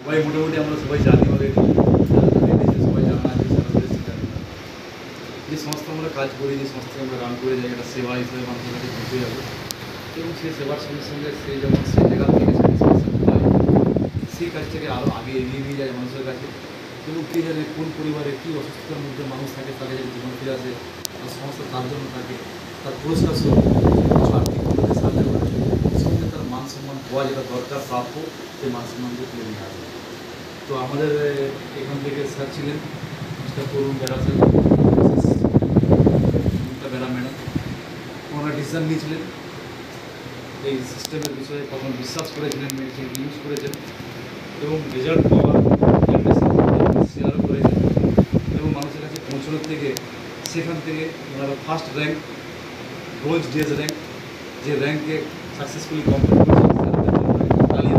সবাই মোটামুটি আমরা সবাই জানি অলরেডি, সবাই জানা আছে, যে সংস্থা আমরা কাজ করি, যে সংস্থাকে আমরা রান করে যাই, একটা সেবা হিসেবে মানুষের কাছে পৌঁছে যাবে এবং সেই সেবার সঙ্গে সঙ্গে সেই যেমন সেই জায়গা থেকে স্যাটিসফ্যাকশন পায়, সেই কাজটাকে আরও আগে এগিয়ে নিয়ে যায় মানুষের কাছে। এবং কে জানে কোন পরিবারে কী অসুস্থতার মধ্যে মানুষ থাকে, তাকে যদি জীবন ফিরে আসে, তার সংস্থা তার জন্য থাকে, তার পুরস্কার স্বরূপ কিছু আর্থিক মধ্যে সাহায্য করে, সঙ্গে তার মান সম্মান পাওয়া যেটা দরকার প্রাপ্য, সেই মান সম্মানকে তুলে নিয়ে আসে। তো আমাদের এখান থেকে স্যার ছিলেন মিস্টার তরুণ বেড়া স্যার, বেড়া ম্যাডাম, ওনারা ডিসিশন নিয়েছিলেন এই সিস্টেমের বিষয়ে, তখন বিশ্বাস করেছিলেন, মেডিসিন ইউজ করেছেন এবং রেজাল্ট পাওয়ার শেয়ার করেছেন এবং মানুষের কাছে পৌঁছানোর থেকে সেখান থেকে ওনারা first rank, bronze days rank, যে র্যাঙ্কে সাকসেসফুলি কমপ্লিট করেছেন, তালিয়ে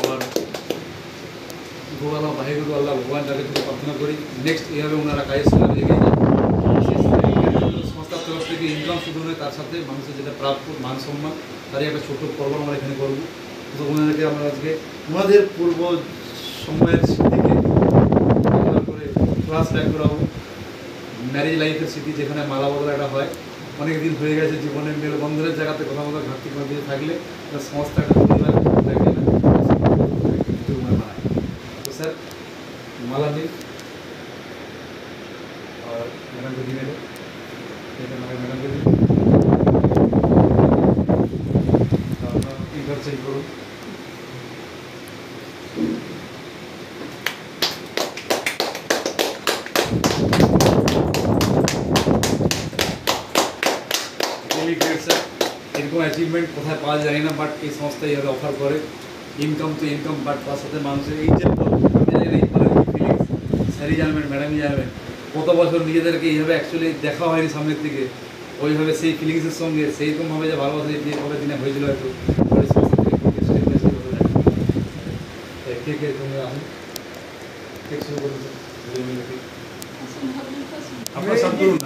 और গোয়ালা বাহিগুরু আল্লাহ ভগবান তাকে থেকে প্রার্থনা করি নেক্সট এইভাবে ওনারা কাজের সঙ্গে লেগে যায়। সংস্থার তরফ থেকে ইনকাম শুধু নয়, তার সাথে মানুষের যেটা প্রাপ্য মান সম্মান, তারই একটা ছোট্ট পর্ব আমরা এখানে করবো। তো ওনাদেরকে আমরা আজকে ওনাদের পূর্ব সময়ের স্মৃতিকে ব্যবহার করে ক্লাস ব্যাক করাবো, ম্যারেজ লাইফের স্মৃতি, যেখানে মালা বদলাটা হয়, অনেক দিন হয়ে গেছে, জীবনের মেলবন্ধনের জায়গাতে কথা বলা ঘাটতি কোনো দিকে থাকলে সংস্থা একটা পরিবার থাকলে না বানায়। তো স্যার माला मिल और मैडम को दी मेरे मैडम को दी इधर से करो। এরকম অ্যাচিভমেন্ট কোথায় পাওয়া যায় না, বাট এই সংস্থা এইভাবে অফার করে। ইনকাম তো ইনকাম, বাট তার সাথে মানুষের এই যে ফিলিংস স্যারই জানবেন, ম্যাডামই জানবেন, কত বছর নিজেদেরকে এইভাবে অ্যাকচুয়ালি দেখা হয়নি সামনের থেকে, ওইভাবে সেই ফিলিংসের সঙ্গে সেইরকমভাবে যে ভালোবাসা দিয়ে পরের দিনে হয়েছিল হয়তো ওই সংস্থা থেকে কে কে তোমরা আসুন, ঠিক শুরু করুন আপনার সব করুন না।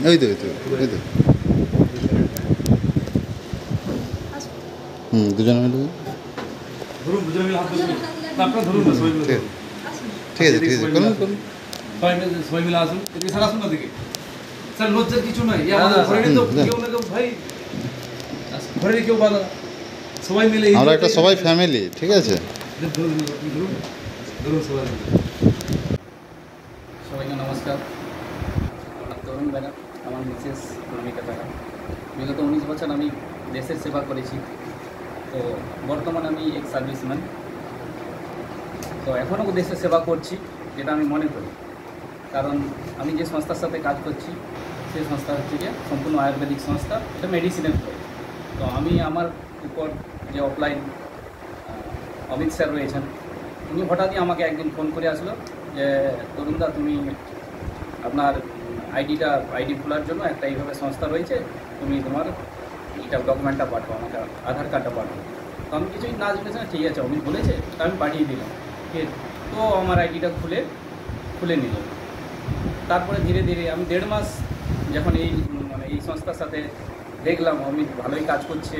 এই তো দুজনে মিলে ধরুন, দুজনে মিলে হাত ধরুন, আপনারা ধরুন না, সবাই মিলে ঠিক আছে করুন সবাই মিলে আসুন। এদিকে স্যার আসুন না, দিকে স্যার লজ্জার কিছু নয়, আমাদের ঘরে তো কেউ না কেউ ভাই, ঘরে কেউ বাধা, সবাই মিলে আমরা একটা সবাই ফ্যামিলি, ঠিক আছে। ধরুন সবাই মিলে। সবাইকে নমস্কার। আমার তরুণ বেড়া, আমার মিসেস ভূমিকা বেড়া। বিগত 19 বছর আমি দেশের সেবা করেছি। তো বর্তমানে আমি এক সার্ভিসম্যান। তো এখনও দেশের সেবা করছি, যেটা আমি মনে করি। কারণ আমি যে সংস্থার সাথে কাজ করছি সেই সংস্থা হচ্ছে গিয়ে সম্পূর্ণ আয়ুর্বেদিক সংস্থা, এটা মেডিসিনের উপর। তো আমি আমার উপর যে অফলাইন অমিত স্যার রয়েছেন, উনি হঠাৎই আমাকে একদিন ফোন করে আসলো যে তরুণদা, তুমি আপনার আইডি খোলার জন্য একটা এইভাবে সংস্থা রয়েছে, তুমি তোমার এটা ডকুমেন্টটা পাঠাও, আমাকে আধার কার্ডটা পাঠাও। তো আমি কিছুই না জেনেছি, ঠিক আছে অমিত বলেছে, তো আমি পাঠিয়ে দিলাম। ঠিক, তো আমার আইডিটা খুলে নিল। তারপরে ধীরে ধীরে আমি 1.5 মাস যখন এই সংস্থার সাথে দেখলাম অমিত ভালোই কাজ করছে,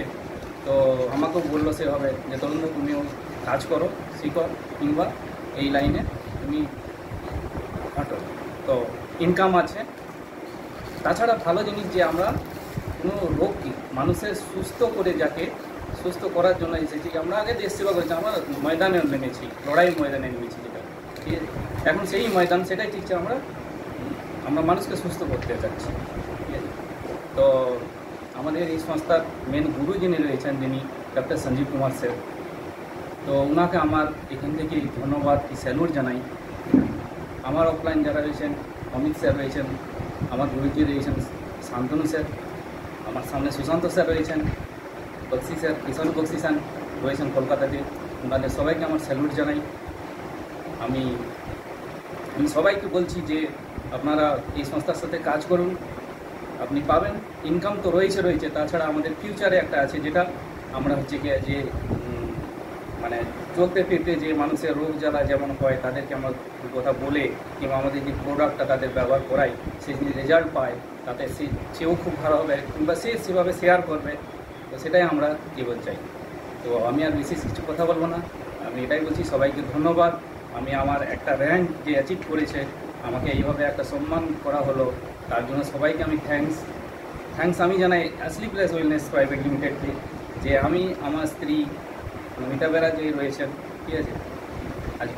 তো আমাকেও বললো সেভাবে যে তরুণদা তুমিও কাজ করো, শিখো, কিংবা এই লাইনে তুমি হাঁটো, তো ইনকাম আছে। তাছাড়া ভালো জিনিস যে আমরা কোনো রোগকে মানুষের সুস্থ করে, যাকে সুস্থ করার জন্য এসেছি। আমরা আগে দেশ সেবা করেছি, আমরা ময়দানে নেমেছি, লড়াই ময়দানে নেমেছি, যেটা ঠিক আছে। এখন সেই ময়দান সেটাই ঠিক, আমরা মানুষকে সুস্থ করতে চাচ্ছি, ঠিক আছে। তো আমাদের এই সংস্থার মেন গুরু যিনি রয়েছেন, যিনি ডক্টর সঞ্জীব কুমার স্যার, তো ওনাকে আমার এখান থেকে ধন্যবাদ, স্যালুট জানাই। আমার অফলাইন যারা রয়েছেন, অমিত স্যার রয়েছেন, আমার গুরুজি রয়েছেন শান্তনু স্যার, আমার সামনে সুশান্ত স্যার রয়েছেন, বক্সি স্যার, কিষাণ বক্সি স্যার রয়েছেন কলকাতাতে, ওনাদের সবাইকে আমার স্যালুট জানাই। আমি সবাইকে বলছি যে আপনারা এই সংস্থার সাথে কাজ করুন, আপনি পাবেন। ইনকাম তো রয়েছে, তাছাড়া আমাদের ফিউচারে একটা আছে, যেটা আমরা হচ্ছে গিয়ে যে মানে চলতে ফিরতে যে মানুষের রোগ জ্বালা যেমন হয়, তাদেরকে আমরা কথা বলে কিংবা আমাদের যে প্রোডাক্টটা তাদের ব্যবহার করাই, সে যদি রেজাল্ট পায়, তাতে সেও খুব ভালো হবে, কিংবা সে সেভাবে শেয়ার করবে। তো সেটাই আমরা জীবন চাই। তো তো আমি আর বিশেষ কিছু কথা বলবো না, আমি এটাই বলছি সবাইকে ধন্যবাদ। আমি আমার একটা র্যাঙ্ক যে অ্যাচিভ করেছে, আমাকে এইভাবে একটা সম্মান করা হলো, তার জন্য সবাইকে আমি থ্যাঙ্কস আমি জানাই আসলি প্লেস ওয়েলনেস প্রাইভেট লিমিটেডকে, যে আমি আমার স্ত্রী নমিতা বেরা যে রয়েছেন, ঠিক আছে, আজ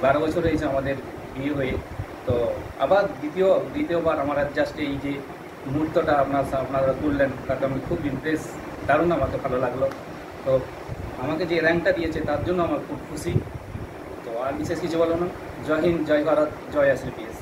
12 বছর হয়েছে আমাদের বিয়ে হয়ে। তো আবার দ্বিতীয়বার আমার জাস্ট এই যে মুহূর্তটা আপনারা তুললেন, তাতে আমি খুব ইমপ্রেস, দারুণ আমাকে ভালো লাগলো। তো আমাকে যে র্যাঙ্কটা দিয়েছে তার জন্য আমার খুব খুশি। তো আর বিশেষ কিছু বলো না। জয় হিন্দ, জয় ভারত, জয় SLPS।